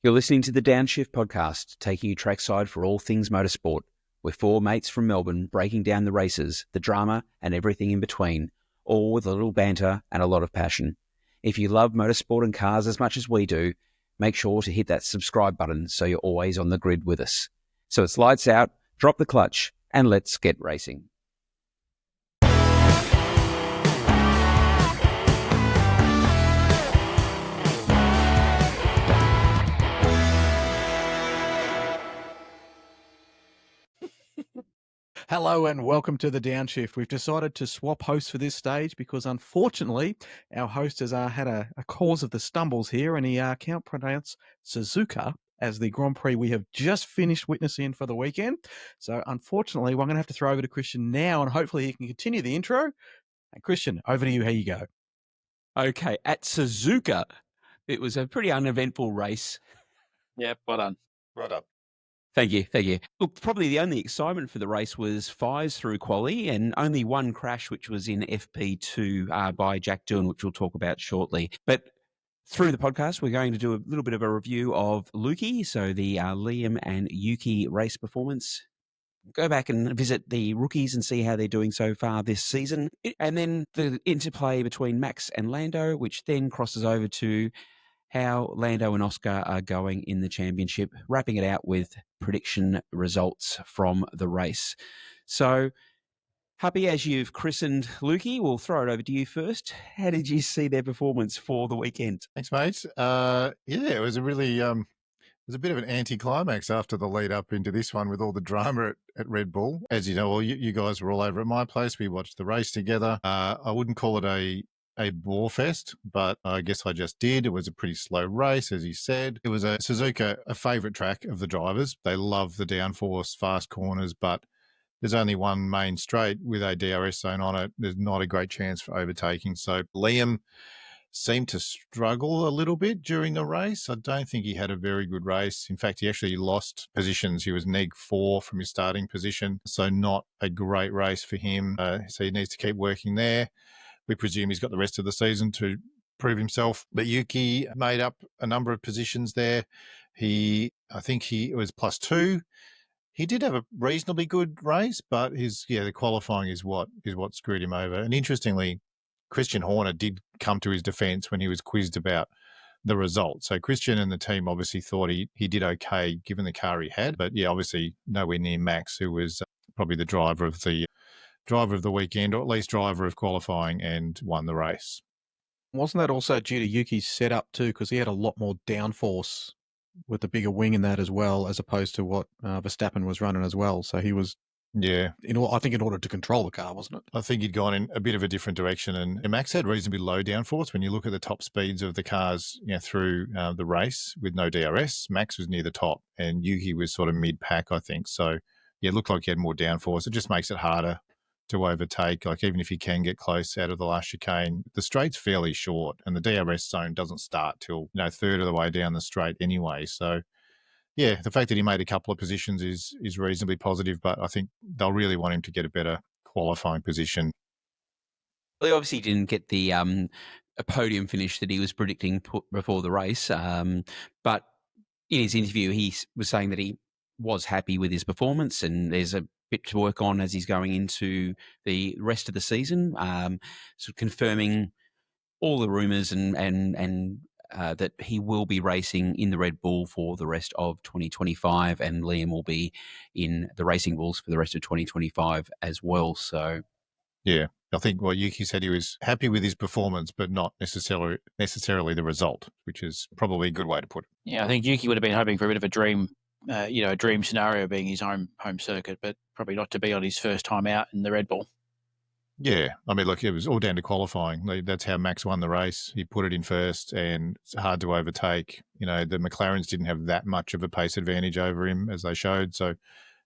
You're listening to the Downshift podcast, taking you trackside for all things motorsport. We're four mates from Melbourne breaking down the races, the drama, and everything in between, all with a little banter and a lot of passion. If you love motorsport and cars as much as we do, make sure to hit that subscribe button so you're always on the grid with us. So it's lights out, drop the clutch, and let's get racing. Hello and welcome to the Downshift. We've decided to swap hosts for this stage because unfortunately our host has had a cause of the stumbles here and he can't pronounce Suzuka as the Grand Prix we have just finished witnessing for the weekend. So unfortunately we're going to have to throw over to Christian now and hopefully he can continue the intro. And Christian, over to you. How you go? Okay, at Suzuka, it was a pretty uneventful race. Yeah, well done. Right up. Thank you. Look, probably the only excitement for the race was fives through quali and only one crash, which was in FP2 by Jack Doohan, which we'll talk about shortly. But through the podcast, we're going to do a little bit of a review of Luki, so the Liam and Yuki race performance. Go back and visit the rookies and see how they're doing so far this season. And then the interplay between Max and Lando, which then crosses over to how Lando and Oscar are going in the championship, wrapping it out with prediction results from the race. So, Happy, as you've christened Luki, we'll throw it over to you first. How did you see their performance for the weekend? Thanks, mate. It was a really, it was a bit of an anticlimax after the lead up into this one with all the drama at Red Bull. As you know, you guys were all over at my place. We watched the race together. I wouldn't call it a bore fest, but I guess I just did. It was a pretty slow race, as you said. It was a Suzuka, a favourite track of the drivers. They love the downforce, fast corners, but there's only one main straight with a DRS zone on it. There's not a great chance for overtaking. So Liam seemed to struggle a little bit during the race. I don't think he had a very good race. In fact, he actually lost positions. He was neg 4 from his starting position, so not a great race for him. So he needs to keep working there. We presume he's got the rest of the season to prove himself. But Yuki made up a number of positions there. I think he was +2. He did have a reasonably good race, but the qualifying is what screwed him over. And interestingly, Christian Horner did come to his defence when he was quizzed about the result. So Christian and the team obviously thought he did okay given the car he had, but obviously nowhere near Max, who was probably the driver of the weekend, or at least driver of qualifying, and won the race. Wasn't that also due to Yuki's setup too? Because he had a lot more downforce with the bigger wing in that as well, as opposed to what Verstappen was running as well. So he was, I think in order to control the car, wasn't it? I think he'd gone in a bit of a different direction, and Max had reasonably low downforce. When you look at the top speeds of the cars through the race with no DRS, Max was near the top, and Yuki was sort of mid-pack, I think. So, it looked like he had more downforce. It just makes it harder to overtake. Like, even if you can get close out of the last chicane, the straight's fairly short and the DRS zone doesn't start till third of the way down the straight anyway. So the fact that he made a couple of positions is reasonably positive, but I think they'll really want him to get a better qualifying position. Well, he obviously didn't get the a podium finish that he was predicting before the race, but in his interview he was saying that he was happy with his performance and there's a bit to work on as he's going into the rest of the season, sort of confirming all the rumours and that he will be racing in the Red Bull for the rest of 2025, and Liam will be in the Racing Bulls for the rest of 2025 as well. So, I think what Yuki said, he was happy with his performance, but not necessarily the result, which is probably a good way to put it. Yeah, I think Yuki would have been hoping for a bit of a dream. A dream scenario being his home circuit, but probably not to be on his first time out in the Red Bull. Yeah, I mean, look, it was all down to qualifying. That's how Max won the race. He put it in first, and it's hard to overtake. The McLaren's didn't have that much of a pace advantage over him, as they showed. So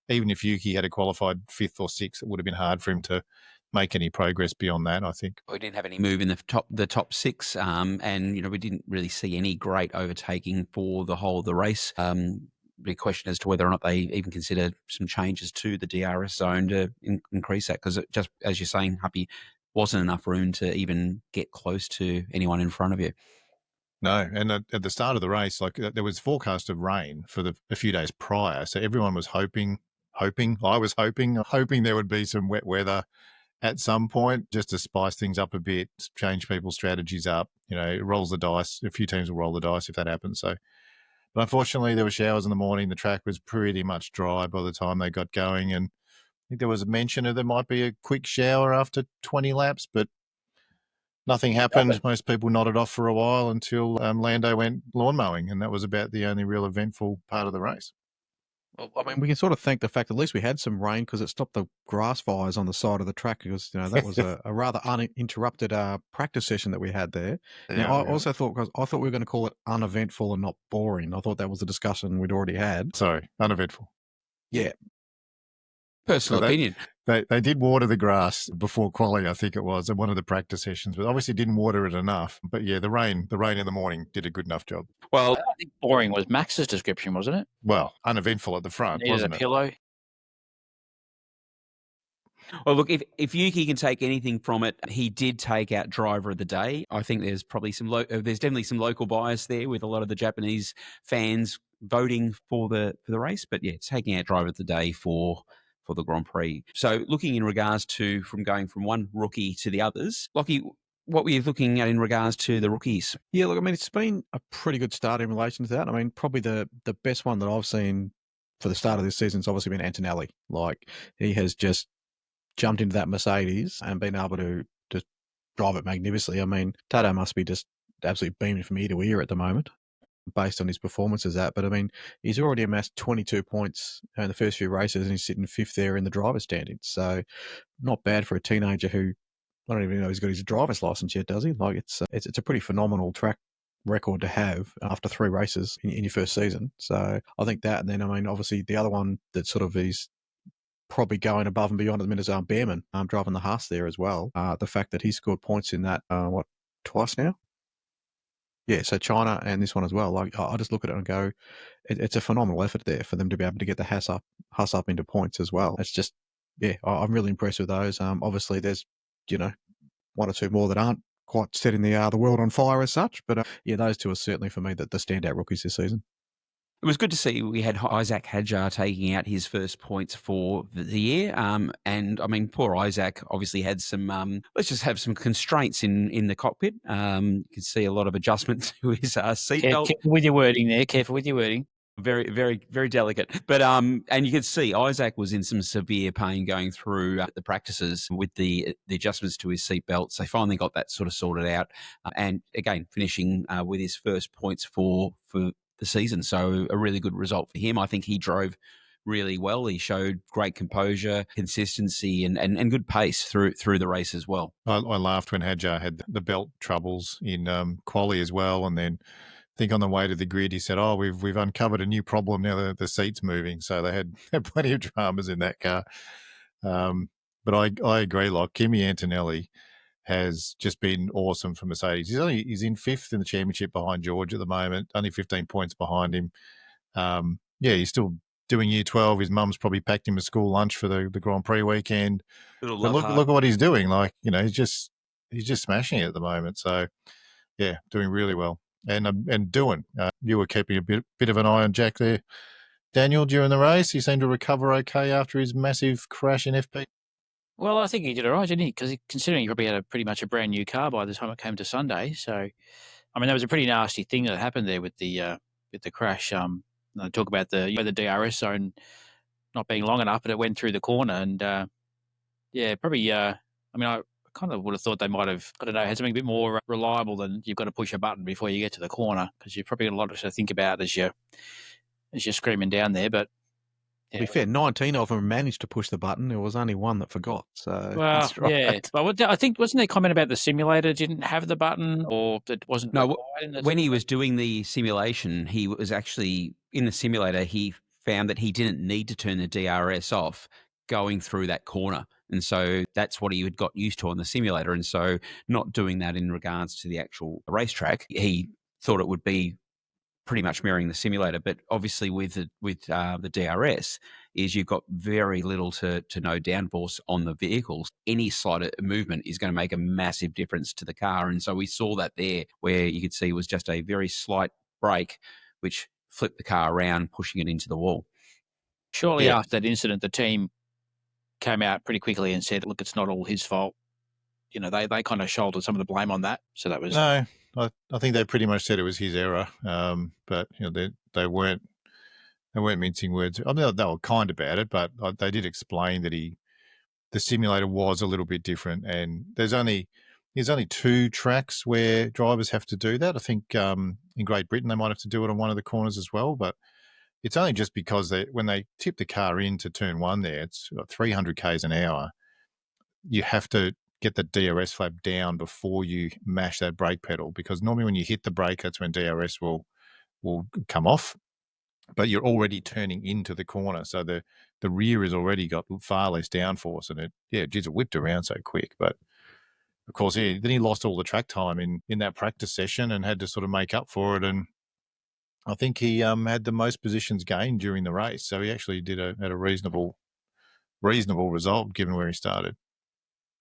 even if Yuki had a qualified 5th or 6th, it would have been hard for him to make any progress beyond that, I think. We didn't have any move in the top 6, and we didn't really see any great overtaking for the whole of the race. Big question as to whether or not they even consider some changes to the DRS zone to increase that, because just as you're saying, Happy, wasn't enough room to even get close to anyone in front of you. No, and at the start of the race, like there was forecast of rain for a few days prior, so everyone was hoping. I was hoping there would be some wet weather at some point just to spice things up a bit, change people's strategies up. It rolls the dice. A few teams will roll the dice if that happens. So, but unfortunately, there were showers in the morning. The track was pretty much dry by the time they got going, and I think there was a mention of there might be a quick shower after 20 laps, but nothing happened. Most people nodded off for a while until Lando went lawn mowing, and that was about the only real eventful part of the race. Well, I mean, we can sort of thank the fact at least we had some rain because it stopped the grass fires on the side of the track because, that was a rather uninterrupted practice session that we had there. Now, I also thought, because I thought we were going to call it uneventful and not boring. I thought that was the discussion we'd already had. Sorry, uneventful. Yeah. Personal opinion. They did water the grass before quali, I think it was, at one of the practice sessions, but obviously didn't water it enough. But yeah, the rain in the morning did a good enough job. Well, I think boring was Max's description, wasn't it? Well, uneventful at the front, Needed wasn't a it? pillow. Well, look, if Yuki can take anything from it, he did take out driver of the day. I think there's probably there's definitely some local bias there with a lot of the Japanese fans voting for the race. But yeah, taking out driver of the day for the Grand Prix. So looking in regards to from going from one rookie to the others, Lockie, what were you looking at in regards to the rookies? Yeah, look, I mean, it's been a pretty good start in relation to that. I mean, probably the best one that I've seen for the start of this season has obviously been Antonelli. Like, he has just jumped into that Mercedes and been able to drive it magnificently. I mean, Tato must be just absolutely beaming from ear to ear at the moment based on his performances but I mean, he's already amassed 22 points in the first few races and he's sitting fifth there in the driver's standings. So not bad for a teenager who, I don't even know he's got his driver's license yet, does he? Like, it's a pretty phenomenal track record to have after 3 races in your first season. So I think that, and then, I mean, obviously the other one that sort of is probably going above and beyond at the minute is Behrman driving the Haas there as well. The fact that he scored points in that, twice now? Yeah, so China and this one as well. Like, I just look at it and go, it's a phenomenal effort there for them to be able to get the Haas up into points as well. It's just, yeah, I'm really impressed with those. Obviously, there's, one or two more that aren't quite setting the world on fire as such, but yeah, those two are certainly for me the standout rookies this season. It was good to see we had Isaac Hadjar taking out his first points for the year. And I mean, poor Isaac obviously had some, let's just have some constraints in the cockpit. You could see a lot of adjustment to his seatbelt. Careful with your wording there. Careful with your wording. Very, very, very delicate. But and you could see Isaac was in some severe pain going through the practices with the adjustments to his seatbelts. They finally got that sort of sorted out, and again finishing with his first points for the season. So a really good result for him. I think he drove really well. He showed great composure, consistency, and good pace through the race as well. I laughed when Hadjar had the belt troubles in quali as well, and then I think on the way to the grid he said, "Oh, we've uncovered a new problem now that the seat's moving." So they had plenty of dramas in that car. But I agree. Like, Kimi Antonelli has just been awesome for Mercedes. He's in 5th in the championship behind George at the moment, only 15 points behind him. Yeah, he's still doing year 12. His mum's probably packed him a school lunch for the Grand Prix weekend. But look at what he's doing. Like, he's just smashing it at the moment. So yeah, doing really well. And doing. You were keeping a bit of an eye on Jack there, Daniel, during the race. He seemed to recover okay after his massive crash in FP. Well, I think he did all right, didn't he? Because considering he probably had pretty much a brand new car by the time it came to Sunday. So, I mean, that was a pretty nasty thing that happened there with the crash. I talk about the DRS zone not being long enough, but it went through the corner, and yeah, probably. I mean, I kind of would have thought they might have, I don't know, had something a bit more reliable than you've got to push a button before you get to the corner, because you've probably got a lot to think about as you're screaming down there. But to be fair, 19 of them managed to push the button. There was only one that forgot. So well, that's right. yeah. But I think, wasn't there a comment about the simulator didn't have the button, or it wasn't? No, when he was doing the simulation, he was actually in the simulator. He found that he didn't need to turn the DRS off going through that corner. And so that's what he had got used to on the simulator. And so not doing that in regards to the actual racetrack, he thought it would be pretty much mirroring the simulator. But obviously with the DRS is you've got very little to no downforce on the vehicles. Any slight movement is going to make a massive difference to the car. And so we saw that there, where you could see it was just a very slight brake, which flipped the car around, pushing it into the wall. Shortly after that incident, the team came out pretty quickly and said, look, it's not all his fault. You know, they kind of shouldered some of the blame on that. So that was... No, I think they pretty much said it was his error. But, you know, they weren't mincing words. I mean, they were kind about it, but they did explain that the simulator was a little bit different. And there's only 2 tracks where drivers have to do that. I think in Great Britain, they might have to do it on one of the corners as well, but it's only just because when they tip the car into turn 1 there, it's 300 k's an hour. You have to get the DRS flap down before you mash that brake pedal, because normally when you hit the brake, that's when DRS will come off. But you're already turning into the corner, so the rear has already got far less downforce, and it whipped around so quick. But of course, then he lost all the track time in that practice session and had to sort of make up for it. And I think he had the most positions gained during the race, so he actually had a reasonable result given where he started.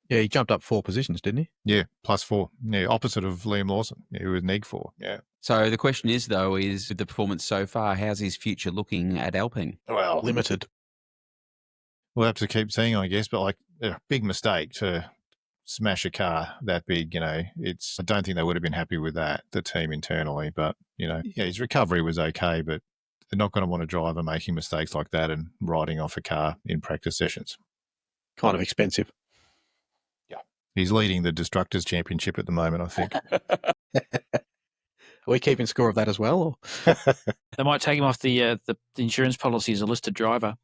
Yeah, he jumped up 4 positions, didn't he? Yeah, +4. Yeah, opposite of Liam Lawson, who was neg 4. Yeah. So the question is, though, with the performance so far, how's his future looking at Alpine? Well, Limited. We'll have to keep seeing, I guess, but like a big mistake to smash a car that big, you know, I don't think they would have been happy with that, the team internally. But, you know, yeah, his recovery was okay, but they're not going to want a driver making mistakes like that and riding off a car in practice sessions. Kind of expensive. He's leading the Destructors Championship at the moment, I think. Are we keeping score of that as well? Or? They might take him off the insurance policy as a listed driver.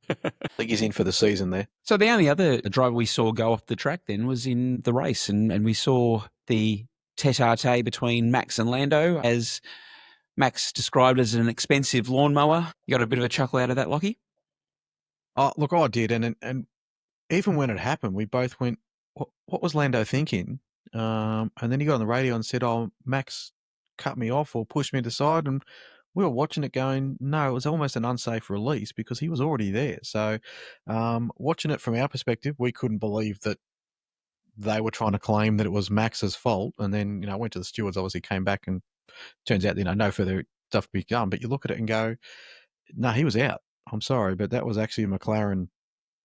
I think he's in for the season there. So the only other driver we saw go off the track then was in the race, and we saw the tete-a-tete between Max and Lando, as Max described as an expensive lawnmower. You got a bit of a chuckle out of that, Lockie? Oh, look, I did, and even when it happened, we both went, what was Lando thinking? And then he got on the radio and said, oh, Max cut me off or pushed me to the side. And we were watching it going, no, it was almost an unsafe release because he was already there. So watching it from our perspective, we couldn't believe that they were trying to claim that it was Max's fault. And then, you know, I went to the stewards, obviously came back, and turns out, you know, no further stuff to be done. But you look at it and go, no, he was out. I'm sorry, but that was actually a McLaren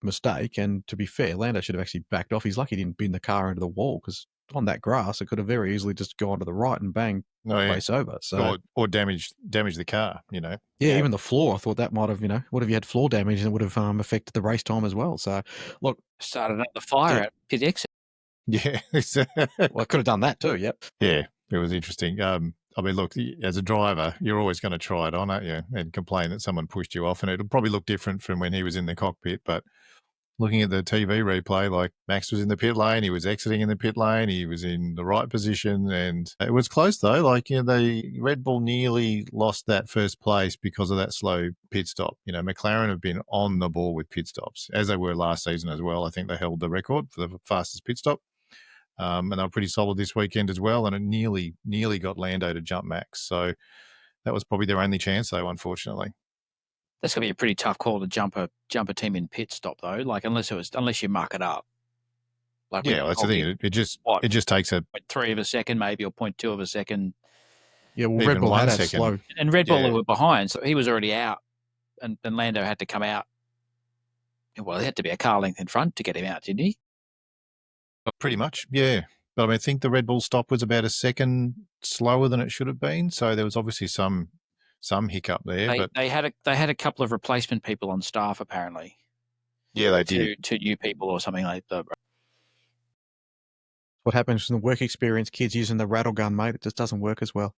mistake. And to be fair, Lando should have actually backed off. He's lucky he didn't bin the car into the wall, because on that grass, it could have very easily just gone to the right and bang, race over. So or damage the car, you know. Yeah, even the floor. I thought that might have, you know, what if you had floor damage, and it would have affected the race time as well. So look, started up the fire at pit exit. Yeah, well, I could have done that too. Yep. Yeah, it was interesting. I mean, look, as a driver, you're always going to try it on, aren't you? And complain that someone pushed you off, and it'll probably look different from when he was in the cockpit, but looking at the TV replay, like Max was in the pit lane, he was exiting in the pit lane, he was in the right position, and it was close though. Like, you know, the Red Bull nearly lost that first place because of that slow pit stop. You know, McLaren have been on the ball with pit stops, as they were last season as well. I think they held the record for the fastest pit stop. And they were pretty solid this weekend as well, and it nearly got Lando to jump Max. So that was probably their only chance though, unfortunately. That's going to be a pretty tough call to jump a team in pit stop though. Like unless you muck it up. Like yeah, that's the thing. It just takes a 0.3 of a second maybe, or 0.2 of a second. Yeah, well, Red Bull had that slow, and Red Bull were behind, so he was already out, and Lando had to come out. Well, he had to be a car length in front to get him out, didn't he? Pretty much, yeah. But I mean, I think the Red Bull stop was about a second slower than it should have been, so there was obviously some hiccup there. They had a couple of replacement people on staff apparently. Yeah, they did. Two new people or something like that. What happens in the work experience, kids using the rattle gun, mate? It just doesn't work as well.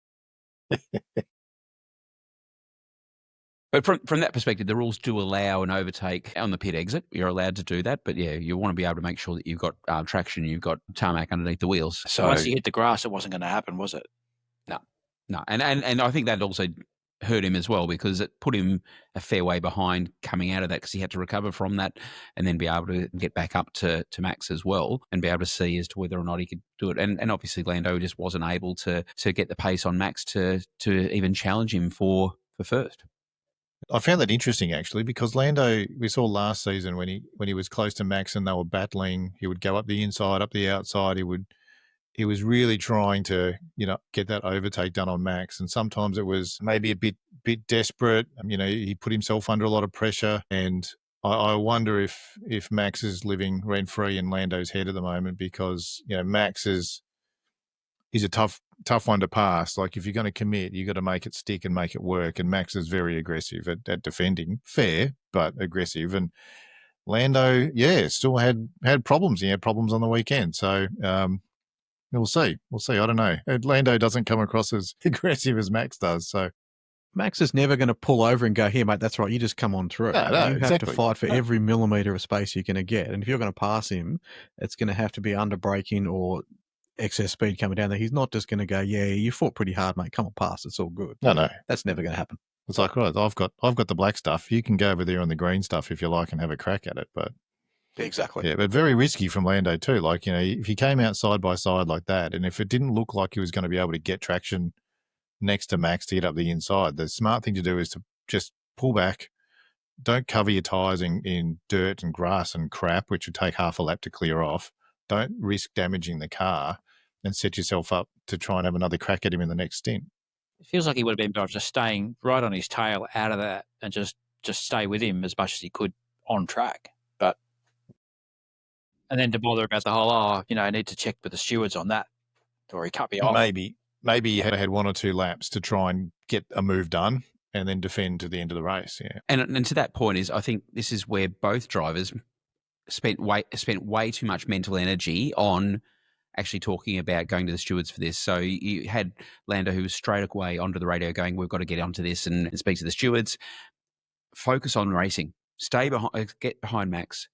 But from that perspective, the rules do allow an overtake on the pit exit. You're allowed to do that. But yeah, you want to be able to make sure that you've got traction, you've got tarmac underneath the wheels. So once you hit the grass, it wasn't going to happen, was it? No. And I think that also hurt him as well, because it put him a fair way behind coming out of that, because he had to recover from that and then be able to get back up to Max as well and be able to see as to whether or not he could do it. And obviously Lando just wasn't able to get the pace on Max to even challenge him for first. I found that interesting, actually, because Lando, we saw last season when he was close to Max and they were battling, he would go up the inside, up the outside. He was really trying to, get that overtake done on Max. And sometimes it was maybe a bit desperate. He put himself under a lot of pressure. And I wonder if Max is living rent-free in Lando's head at the moment, because, Max he's a tough one to pass. Like, if you're going to commit, you got to make it stick and make it work. And Max is very aggressive at defending. Fair, but aggressive. And Lando, still had problems. He had problems on the weekend. So, we'll see. I don't know. Lando doesn't come across as aggressive as Max does. So Max is never going to pull over and go, here, mate, that's right, you just come on through. No, you have exactly. to fight for every millimetre of space you're going to get. And if you're going to pass him, it's going to have to be under braking or excess speed coming down there. He's not just going to go, yeah, you fought pretty hard, mate, come on past, it's all good. No. That's never going to happen. It's like, right, I've got the black stuff. You can go over there on the green stuff if you like and have a crack at it. But exactly. Yeah, but very risky from Lando too. Like, if he came out side by side like that, and if it didn't look like he was going to be able to get traction next to Max to get up the inside, the smart thing to do is to just pull back. Don't cover your tyres in dirt and grass and crap, which would take half a lap to clear off. Don't risk damaging the car and set yourself up to try and have another crack at him in the next stint. It feels like he would have been better off just staying right on his tail out of that and just stay with him as much as he could on track. And then to bother about the whole, I need to check with the stewards on that, or he cut me off. Maybe he had one or two laps to try and get a move done and then defend to the end of the race. Yeah. And to that point is, I think this is where both drivers spent way too much mental energy on actually talking about going to the stewards for this. So you had Lando, who was straight away onto the radio going, we've got to get onto this and speak to the stewards. Focus on racing. Stay behind, get behind Max.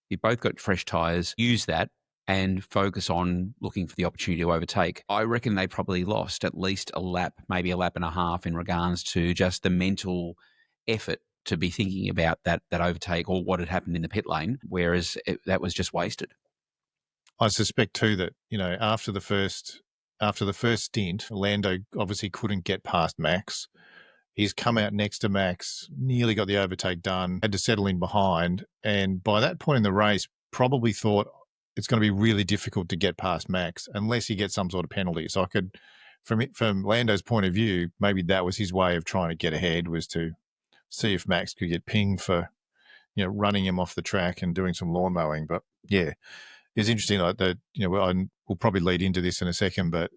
You've both got fresh tyres. Use that and focus on looking for the opportunity to overtake. I reckon they probably lost at least a lap, maybe a lap and a half, in regards to just the mental effort to be thinking about that overtake or what had happened in the pit lane, whereas that was just wasted. I suspect too that, after the first stint, Lando obviously couldn't get past Max. He's come out next to Max, nearly got the overtake done, had to settle in behind, and by that point in the race, probably thought it's going to be really difficult to get past Max unless he gets some sort of penalty. So I could, from Lando's point of view, maybe that was his way of trying to get ahead, was to see if Max could get pinged for, running him off the track and doing some lawn mowing. But yeah, it's interesting. Like we'll probably lead into this in a second, but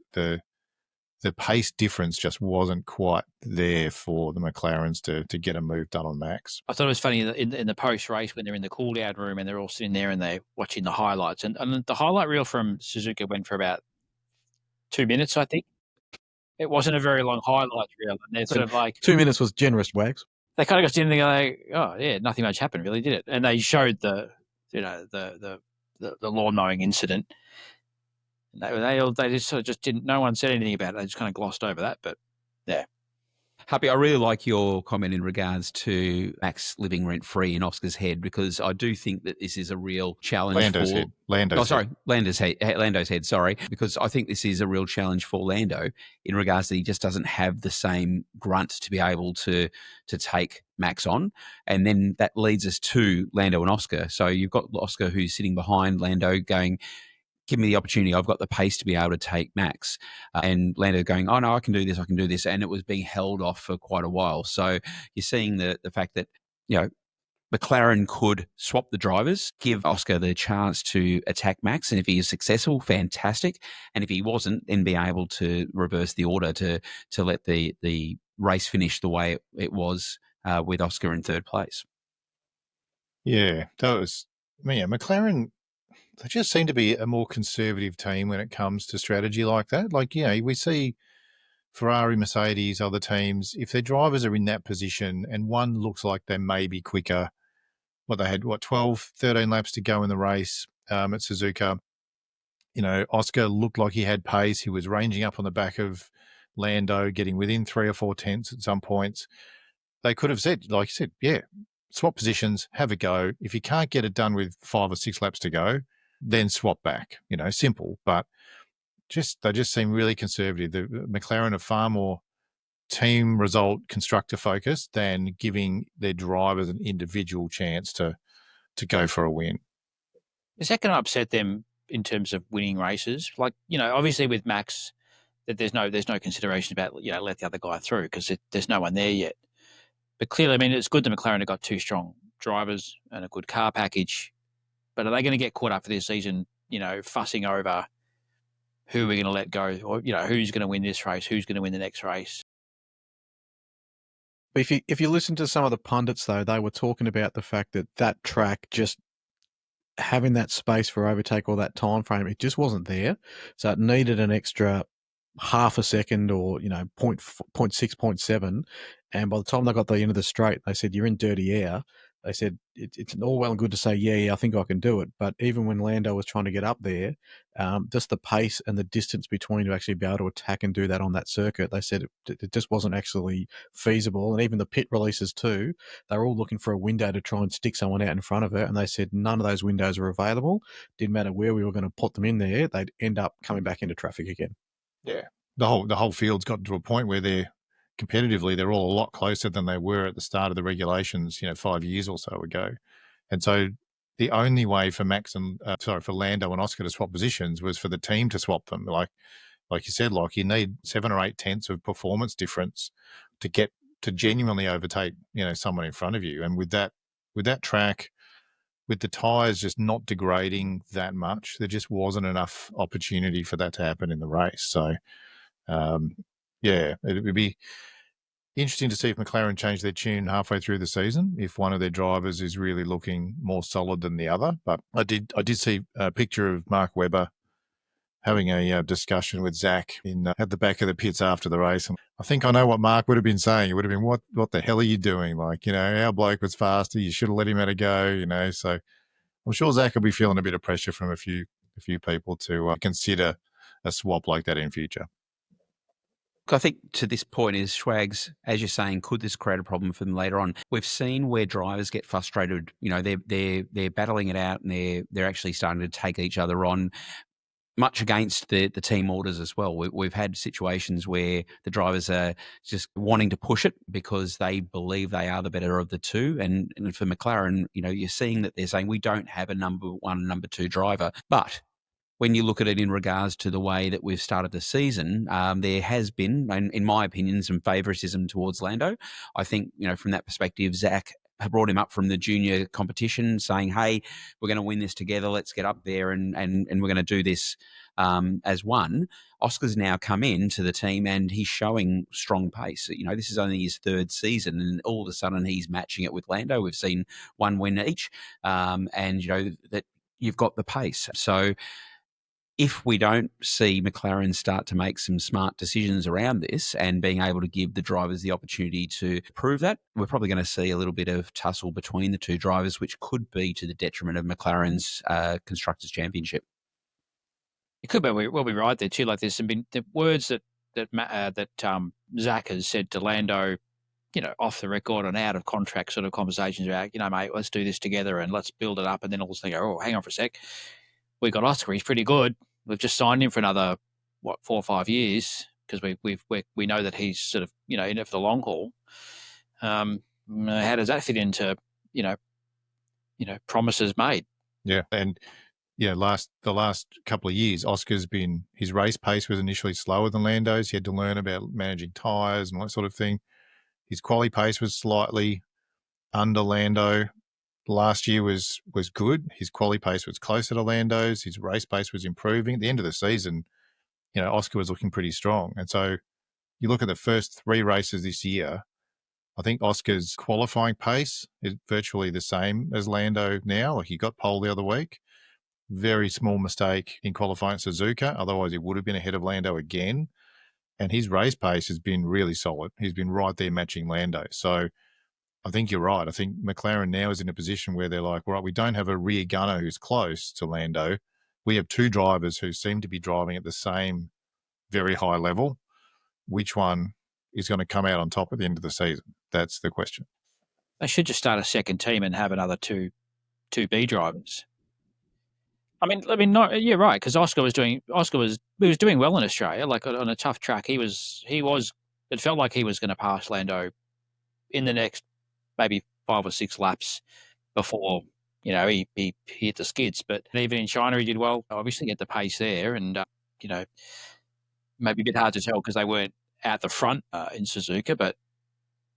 the pace difference just wasn't quite there for the McLaren's to get a move done on Max. I thought it was funny in the post-race when they're in the cool-down room and they're all sitting there and they're watching the highlights. And the highlight reel from Suzuka went for about 2 minutes, I think. It wasn't a very long highlight reel. And they're sort of like... 2 minutes was generous, Wags. They kind of got in there like, oh, yeah, nothing much happened really, did it? And they showed the lawn mowing incident. They just sort of just didn't. No one said anything about it. They just kind of glossed over that. But yeah, Happy, I really like your comment in regards to Max living rent free in Oscar's head, because I do think that this is a real challenge. Lando's head. Sorry, because I think this is a real challenge for Lando in regards that he just doesn't have the same grunt to be able to take Max on, and then that leads us to Lando and Oscar. So you've got Oscar who's sitting behind Lando going, give me the opportunity. I've got the pace to be able to take Max. And Lando going, oh, no, I can do this. And it was being held off for quite a while. So you're seeing the fact that, McLaren could swap the drivers, give Oscar the chance to attack Max. And if he is successful, fantastic. And if he wasn't, then be able to reverse the order to let the race finish the way it was with Oscar in third place. Yeah, that was, McLaren, they just seem to be a more conservative team when it comes to strategy like that. Like, we see Ferrari, Mercedes, other teams, if their drivers are in that position and one looks like they may be quicker, they had 12, 13 laps to go in the race at Suzuka. Oscar looked like he had pace. He was ranging up on the back of Lando getting within 3 or 4 tenths at some points. They could have said, like you said, yeah, swap positions, have a go. If you can't get it done with 5 or 6 laps to go, then swap back. Simple. But they just seem really conservative. The McLaren are far more team result constructor focused than giving their drivers an individual chance to go for a win. Is that going to upset them in terms of winning races? Like, obviously with Max, that there's no consideration about, let the other guy through because there's no one there yet. But clearly, I mean, it's good that McLaren have got 2 strong drivers and a good car package. But are they going to get caught up for this season, fussing over who we're going to let go or, who's going to win this race, who's going to win the next race? But if you listen to some of the pundits, though, they were talking about the fact that track just having that space for overtake or that time frame, it just wasn't there. So it needed an extra half a second or 0.6, 0.7. And by the time they got to the end of the straight, they said, you're in dirty air. They said, it's all well and good to say, yeah, I think I can do it. But even when Lando was trying to get up there, just the pace and the distance between to actually be able to attack and do that on that circuit, they said it just wasn't actually feasible. And even the pit releases too, they were all looking for a window to try and stick someone out in front of it. And they said none of those windows were available. Didn't matter where we were going to put them in there, they'd end up coming back into traffic again. Yeah. The whole field's got to a point where they're all a lot closer than they were at the start of the regulations, 5 years or so ago. And so the only way for for Lando and Oscar to swap positions was for the team to swap them. Like you said, you need 7 or 8 tenths of performance difference to get to genuinely overtake, someone in front of you. And with that track, with the tyres just not degrading that much, there just wasn't enough opportunity for that to happen in the race. So, it would be interesting to see if McLaren change their tune halfway through the season, if one of their drivers is really looking more solid than the other. But I did see a picture of Mark Webber having a discussion with Zach at the back of the pits after the race. And I think I know what Mark would have been saying. It would have been, what the hell are you doing? Our bloke was faster. You should have let him have a go, So I'm sure Zach will be feeling a bit of pressure from a few people to consider a swap like that in future. I think to this point is Schwags, as you're saying, could this create a problem for them later on? We've seen where drivers get frustrated. They're battling it out and they're actually starting to take each other on, much against the team orders as well. We've had situations where the drivers are just wanting to push it because they believe they are the better of the two. And for McLaren, you're seeing that they're saying we don't have a number 1, number 2 driver, but when you look at it in regards to the way that we've started the season, there has been, in my opinion, some favouritism towards Lando. I think, from that perspective, Zach brought him up from the junior competition saying, hey, we're going to win this together. Let's get up there and we're going to do this as one. Oscar's now come into the team and he's showing strong pace. This is only his 3rd season and all of a sudden he's matching it with Lando. We've seen 1 win each and, that you've got the pace. So if we don't see McLaren start to make some smart decisions around this and being able to give the drivers the opportunity to prove that, we're probably going to see a little bit of tussle between the 2 drivers, which could be to the detriment of McLaren's Constructors' Championship. It could be well be right there too. Like there's been the words that Zach has said to Lando, off the record and out of contract sort of conversations about, mate, let's do this together and let's build it up. And then all of a sudden go, oh, hang on for a sec. We got Oscar. He's pretty good. We've just signed him for another 4 or 5 years because we know that he's sort of in it for the long haul. How does that fit into promises made? Yeah, and the last couple of years, Oscar's been, his race pace was initially slower than Lando's. He had to learn about managing tyres and that sort of thing. His quali pace was slightly under Lando. Last year was good. His quali pace was closer to Lando's. His race pace was improving. At the end of the season, Oscar was looking pretty strong. And so you look at the first 3 races this year, I think Oscar's qualifying pace is virtually the same as Lando now. Like he got pole the other week. Very small mistake in qualifying Suzuka. Otherwise, he would have been ahead of Lando again. And his race pace has been really solid. He's been right there matching Lando. So I think you're right. I think McLaren now is in a position where they're like, right, we don't have a rear gunner who's close to Lando. We have 2 drivers who seem to be driving at the same very high level. which one is going to come out on top at the end of the season? That's the question. They should just start a second team and have another two B drivers. I mean, no, you're right, because Oscar was doing well in Australia. Like on a tough track, he was. It felt like he was going to pass Lando in the next maybe 5 or 6 laps before he hit the skids. But even in China, he did well. Obviously, get the pace there, and maybe a bit hard to tell because they weren't out the front in Suzuka. But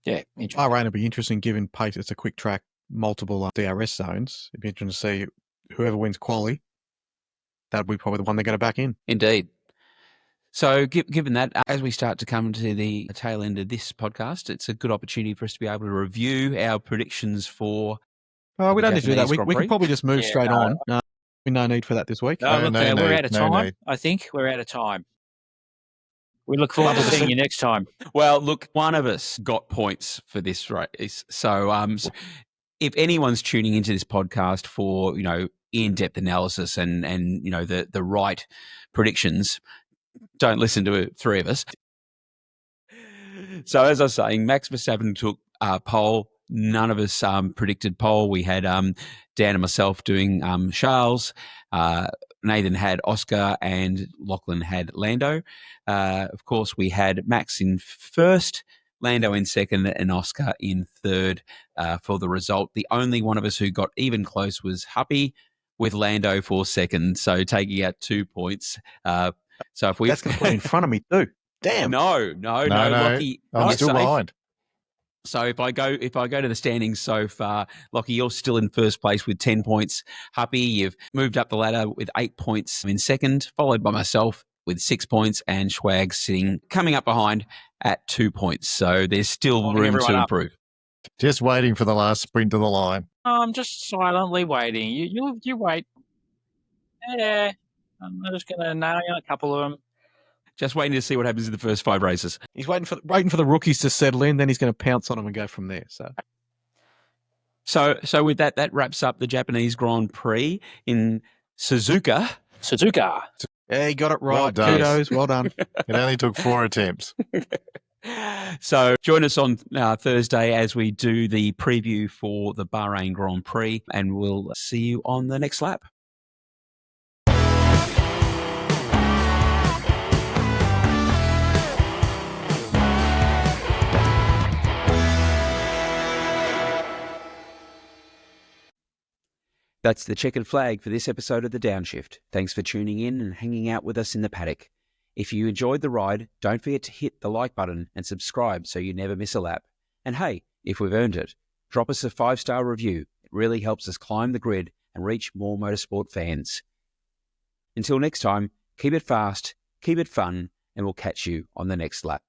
yeah, interesting. Bahrain will be interesting given pace. It's a quick track, multiple DRS zones. It'd be interesting to see whoever wins quali. That'll be probably the one they're going to back in. Indeed. So given that, as we start to come to the tail end of this podcast, it's a good opportunity for us to be able to review our predictions for we don't need to do that. Japanese We Grand can Prix. probably just move straight on. No need for that this week. No, look, no we're need, out of no time. need. I think we're out of time. We look forward to seeing you next time. Well, look, one of us got points for this race. So if anyone's tuning into this podcast for, in-depth analysis and the right predictions, don't listen to 3 of us. So as I was saying, Max Verstappen took pole. None of us predicted pole. We had Dan and myself doing Charles. Nathan had Oscar and Lachlan had Lando. Of course, we had Max in first, Lando in second, and Oscar in third for the result. The only one of us who got even close was Happy with Lando for second, so taking out 2 points. So if we That's going to put it in front of me too. Damn. No, Lockie, I'm still safe. behind. So if I go to the standings so far, Lockie, you're still in first place with 10 points. Happy, you've moved up the ladder with 8 points in second, followed by myself with 6 points, and Schwag coming up behind at 2 points. So there's still room to improve. Just waiting for the last sprint to the line. I'm just silently waiting. You wait. Yeah, I'm just going to nail a couple of them. Just waiting to see what happens in the first 5 races. He's waiting for the rookies to settle in, then he's going to pounce on them and go from there. So with that wraps up the Japanese Grand Prix in Suzuka. Yeah, he got it right. Well done. Kudos, well done. It only took 4 attempts. So join us on Thursday as we do the preview for the Bahrain Grand Prix, and we'll see you on the next lap. That's the checkered flag for this episode of the Downshift. Thanks for tuning in and hanging out with us in the paddock. If you enjoyed the ride, don't forget to hit the like button and subscribe so you never miss a lap. And hey, if we've earned it, drop us a 5-star review. It really helps us climb the grid and reach more motorsport fans. Until next time, keep it fast, keep it fun, and we'll catch you on the next lap.